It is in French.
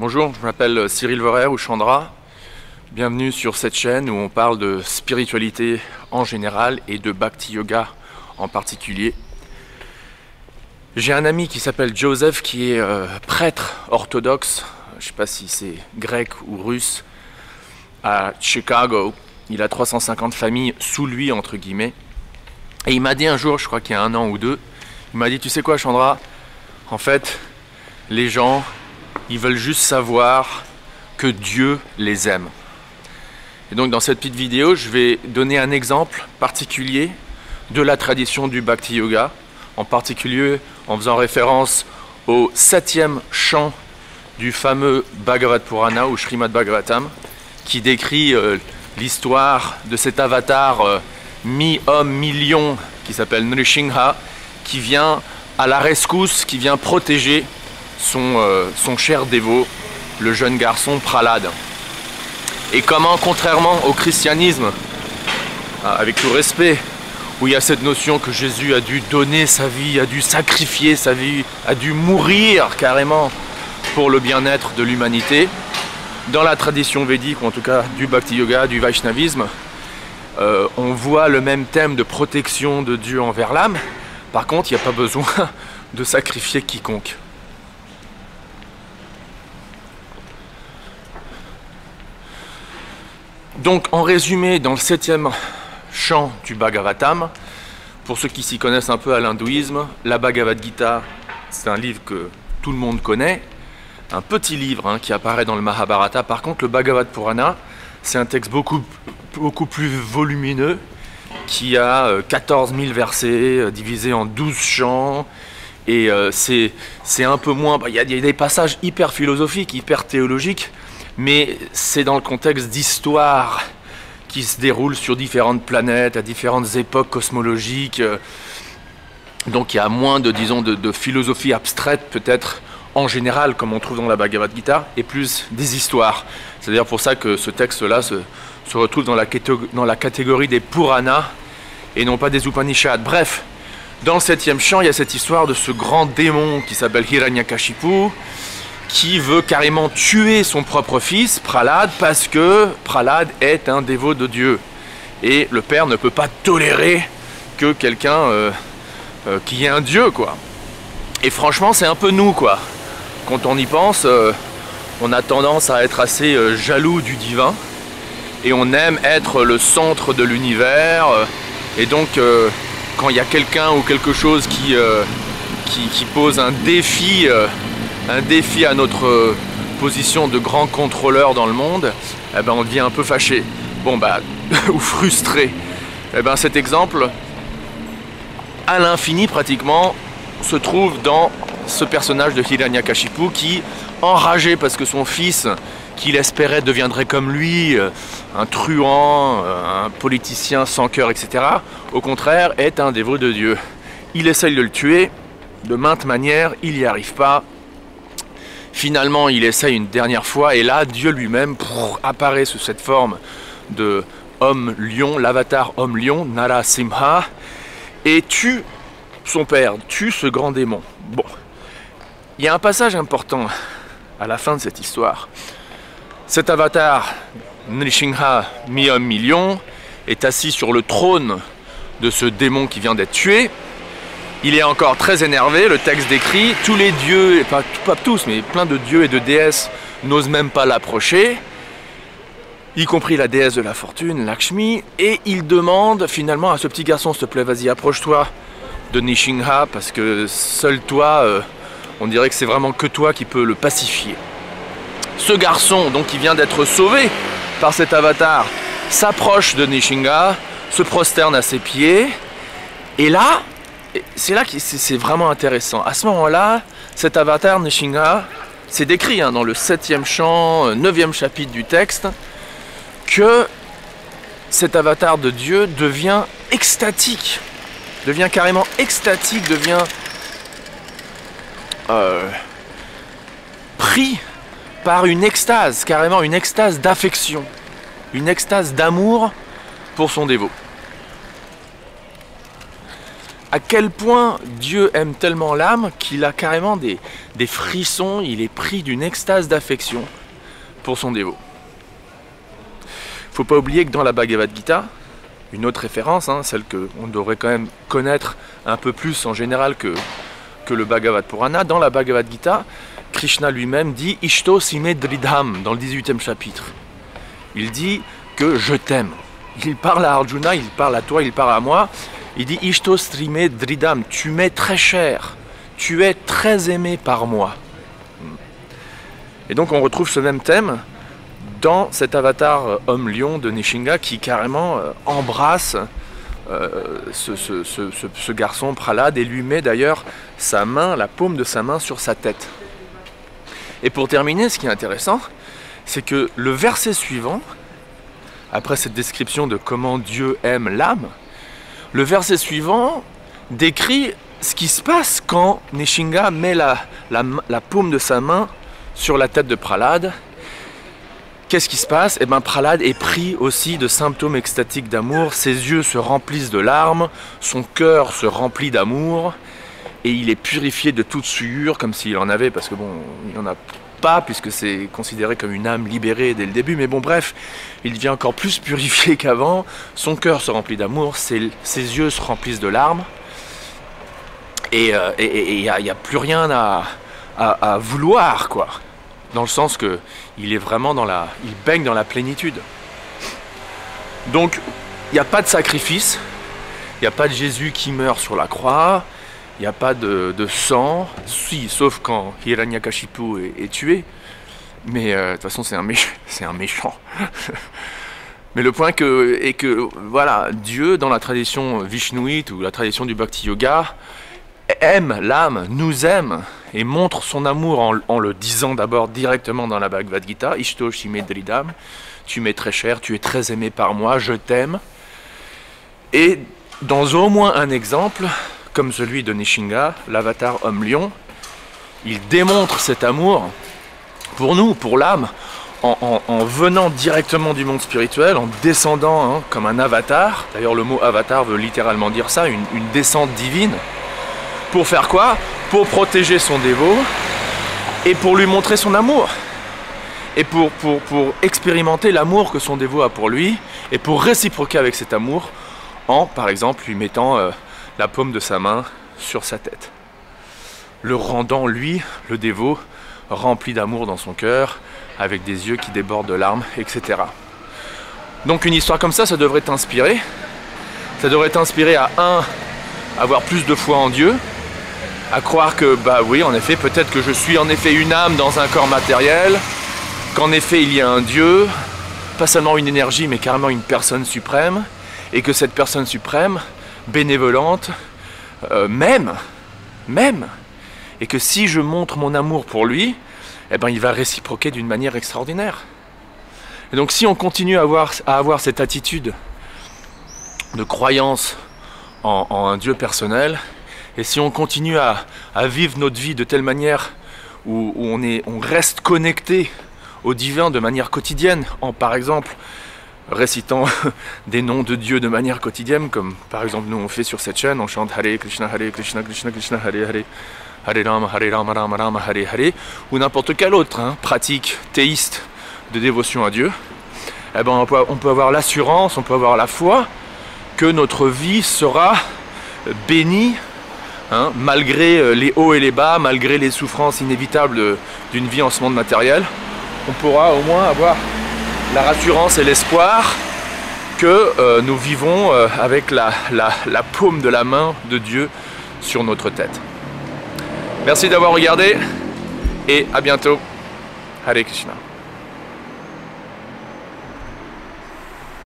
Bonjour, je m'appelle Cyril Vorer ou Chandra. Bienvenue sur cette chaîne où on parle de spiritualité en général et de Bhakti Yoga en particulier. J'ai un ami qui s'appelle Joseph qui est prêtre orthodoxe, je ne sais pas si c'est grec ou russe, à Chicago. Il a 350 familles sous lui, entre guillemets. Et il m'a dit un jour, je crois qu'il y a 1 an ou 2, il m'a dit, tu sais quoi Chandra, en fait, les gens, ils veulent juste savoir que Dieu les aime. Et donc dans cette petite vidéo, je vais donner un exemple particulier de la tradition du Bhakti Yoga, en particulier en faisant référence au 7e chant du fameux Bhagavad Purana ou Srimad Bhagavatam, qui décrit l'histoire de cet avatar mi-homme, mi-lion, qui s'appelle Nrsimha, qui vient à la rescousse, qui vient protéger son cher dévot, le jeune garçon Prahlad. Et comment, contrairement au christianisme, avec tout respect, où il y a cette notion que Jésus a dû donner sa vie, a dû sacrifier sa vie, a dû mourir carrément pour le bien-être de l'humanité, dans la tradition védique, ou en tout cas du Bhakti Yoga, du Vaishnavisme, on voit le même thème de protection de Dieu envers l'âme. Par contre, il n'y a pas besoin de sacrifier quiconque. Donc, en résumé, dans le 7e chant du Bhagavatam, pour ceux qui s'y connaissent un peu à l'hindouisme, la Bhagavad Gita, c'est un livre que tout le monde connaît, un petit livre qui apparaît dans le Mahabharata. Par contre, le Bhagavad Purana, c'est un texte beaucoup plus volumineux, qui a 14 000 versets, divisés en 12 chants, et c'est un peu moins... Il y a des passages hyper philosophiques, hyper théologiques, mais c'est dans le contexte d'histoire qui se déroule sur différentes planètes, à différentes époques cosmologiques. Donc il y a moins de philosophie abstraite peut-être en général, comme on trouve dans la Bhagavad Gita, et plus des histoires. C'est d'ailleurs pour ça que ce texte-là se retrouve dans la catégorie des Puranas et non pas des Upanishads. Bref, dans le 7e chant, il y a cette histoire de ce grand démon qui s'appelle Hiranyakashipu, qui veut carrément tuer son propre fils, Prahlad, parce que Prahlad est un dévot de Dieu. Et le père ne peut pas tolérer que quelqu'un qui est un dieu, quoi. Et franchement, c'est un peu nous, quoi. Quand on y pense, on a tendance à être assez jaloux du divin, et on aime être le centre de l'univers, et donc quand il y a quelqu'un ou quelque chose qui pose un défi à notre position de grand contrôleur dans le monde, eh ben on devient un peu fâché, ou frustré. Eh ben cet exemple, à l'infini pratiquement, se trouve dans ce personnage de Hiranyakashipu qui, enragé parce que son fils, qu'il espérait deviendrait comme lui, un truand, un politicien sans cœur, etc., au contraire, est un dévot de Dieu. Il essaye de le tuer de maintes manières, il n'y arrive pas. Finalement, il essaye une dernière fois, et là, Dieu lui-même apparaît sous cette forme de homme-lion, l'avatar homme-lion, Narasimha, et tue son père, tue ce grand démon. Bon, il y a un passage important à la fin de cette histoire. Cet avatar, Nrsimha, mi-homme, mi-lion, est assis sur le trône de ce démon qui vient d'être tué. Il est encore très énervé, le texte décrit, tous les dieux, pas tous, mais plein de dieux et de déesses n'osent même pas l'approcher, y compris la déesse de la fortune, Lakshmi, et il demande finalement à ce petit garçon, s'il te plaît, vas-y, approche-toi de Nrsimha, parce que seul toi, on dirait que c'est vraiment que toi qui peux le pacifier. Ce garçon, donc qui vient d'être sauvé par cet avatar, s'approche de Nrsimha, se prosterne à ses pieds, et là, c'est là que c'est vraiment intéressant. À ce moment-là, cet avatar Nrsimha, c'est décrit dans le 7e chant, 9e chapitre du texte, que cet avatar de Dieu devient extatique, devient carrément extatique, devient pris par une extase, carrément une extase d'affection, une extase d'amour pour son dévot. à quel point Dieu aime tellement l'âme qu'il a carrément des frissons, il est pris d'une extase d'affection pour son dévot. Faut pas oublier que dans la Bhagavad Gita, une autre référence, hein, celle qu'on devrait quand même connaître un peu plus en général que le Bhagavad Purana, dans la Bhagavad Gita, Krishna lui-même dit « Ishto sime dridham » dans le 18e chapitre. Il dit que « je t'aime ». Il parle à Arjuna, il parle à toi, il parle à moi. Il dit « Ishto sime dridham » « Tu m'es très cher, tu es très aimé par moi ». Et donc on retrouve ce même thème dans cet avatar homme-lion de Nishinga qui carrément embrasse ce garçon Prahlad et lui met d'ailleurs sa main, la paume de sa main sur sa tête. Et pour terminer, ce qui est intéressant, c'est que le verset suivant, après cette description de comment Dieu aime l'âme, le verset suivant décrit ce qui se passe quand Nishinga met la paume de sa main sur la tête de Prahlad. Qu'est-ce qui se passe? Eh bien, Prahlad est pris aussi de symptômes extatiques d'amour, ses yeux se remplissent de larmes, son cœur se remplit d'amour, et il est purifié de toute souillure, comme s'il en avait, parce que bon, il n'en a pas, puisque c'est considéré comme une âme libérée dès le début, mais bon, bref, il devient encore plus purifié qu'avant, son cœur se remplit d'amour, ses yeux se remplissent de larmes, et il n'y a plus rien à vouloir, quoi. Dans le sens que il est vraiment il baigne dans la plénitude. Donc, il n'y a pas de sacrifice, il n'y a pas de Jésus qui meurt sur la croix, il n'y a pas de sang, si, sauf quand Hiranyakashipu est tué, mais de toute façon c'est un méchant. Mais le point est que voilà, Dieu, dans la tradition vishnouite ou la tradition du Bhakti Yoga, aime l'âme, nous aime et montre son amour en le disant d'abord directement dans la Bhagavad Gita, Ishto shime dridham, tu m'es très cher, tu es très aimé par moi, je t'aime. Et dans au moins un exemple, comme celui de Nishinga, l'avatar homme-lion, il démontre cet amour pour nous, pour l'âme, en venant directement du monde spirituel, en descendant hein, comme un avatar. D'ailleurs le mot avatar veut littéralement dire ça, une descente divine. Pour faire quoi? Pour protéger son dévot et pour lui montrer son amour. Et pour expérimenter l'amour que son dévot a pour lui et pour réciproquer avec cet amour en, par exemple, lui mettant la paume de sa main sur sa tête. Le rendant, lui, le dévot, rempli d'amour dans son cœur, avec des yeux qui débordent de larmes, etc. Donc une histoire comme ça devrait t'inspirer. Ça devrait t'inspirer à avoir plus de foi en Dieu, à croire que, bah oui, en effet, peut-être que je suis en effet une âme dans un corps matériel, qu'en effet il y a un Dieu, pas seulement une énergie, mais carrément une personne suprême, et que cette personne suprême, bénévolente, m'aime, et que si je montre mon amour pour lui, eh ben, il va réciproquer d'une manière extraordinaire. Et donc si on continue à avoir cette attitude de croyance en un Dieu personnel, et si on continue à vivre notre vie de telle manière où on reste connecté au divin de manière quotidienne, en par exemple récitant des noms de Dieu de manière quotidienne, comme par exemple nous on fait sur cette chaîne, on chante Hare Krishna, Krishna Krishna, Hare Hare, Hare Rama, Rama Rama, Hare Hare, ou n'importe quelle autre pratique théiste de dévotion à Dieu, eh ben on peut avoir l'assurance, on peut avoir la foi que notre vie sera bénie, malgré les hauts et les bas, malgré les souffrances inévitables d'une vie en ce monde matériel. On pourra au moins avoir la rassurance et l'espoir que nous vivons avec la paume de la main de Dieu sur notre tête. Merci d'avoir regardé et à bientôt. Hare Krishna.